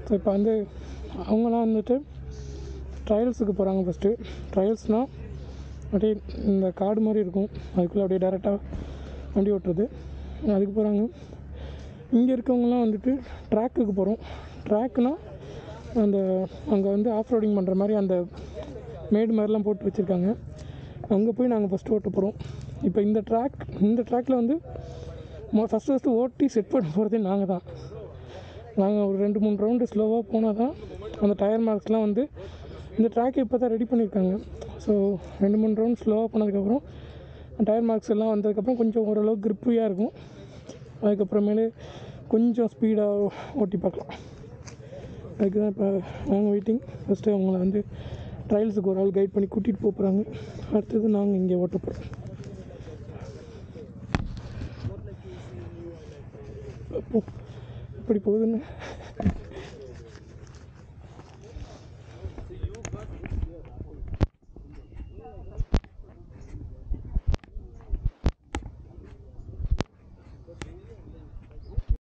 So இப்போ வந்து அவங்களாம் வந்துட்டு ட்ரையல்ஸுக்கு போகிறாங்க. ஃபஸ்ட்டு ட்ரையல்ஸ்னால் அப்படியே இந்த காடு மாதிரி இருக்கும், அதுக்குள்ளே அப்படியே டேரெக்டாக வண்டி ஓட்டுறது, அதுக்கு போகிறாங்க. இங்கே இருக்கவங்கலாம் வந்துட்டு ட்ராக்குக்கு போகிறோம். ட்ராக்குனால் அந்த அங்கே வந்து ஆஃப் ரோடிங் பண்ணுற மாதிரி அந்த மேடு மாதிரிலாம் போட்டு வச்சுருக்காங்க. அங்கே போய் நாங்கள் ஃபஸ்ட்டு ஓட்ட போகிறோம். இப்போ இந்த ட்ராக்கில் வந்து ஃபஸ்ட்டு ஓட்டி செட் பண்ண போகிறதே நாங்கள் தான். நாங்கள் ஒரு 2-3 ரவுண்டு ஸ்லோவாக போனால் தான் அந்த டயர் மார்க்ஸ்லாம் வந்து இந்த ட்ராக்கை இப்போ தான் ரெடி பண்ணியிருக்காங்க. ஸோ 2-3 ரவுண்ட் ஸ்லோவாக போனதுக்கப்புறம் டயர் மார்க்ஸ் எல்லாம் வந்ததுக்கப்புறம் கொஞ்சம் ஓரளவுக்கு க்ரிப்பியாக இருக்கும். அதுக்கப்புறமேலே கொஞ்சம் ஸ்பீடாக ஓட்டி பார்க்கலாம். அதுக்கு தான் இப்போ நாங்கள் வெயிட்டிங். ஃபஸ்ட்டு அவங்கள வந்து ட்ரையல்ஸுக்கு ஒரு ஆள் கைட் பண்ணி கூட்டிகிட்டு போகிறாங்க. அடுத்தது நாங்கள் இங்கே ஓட்ட போகிறோம். அப்போ இப்படி போகுதுன்னு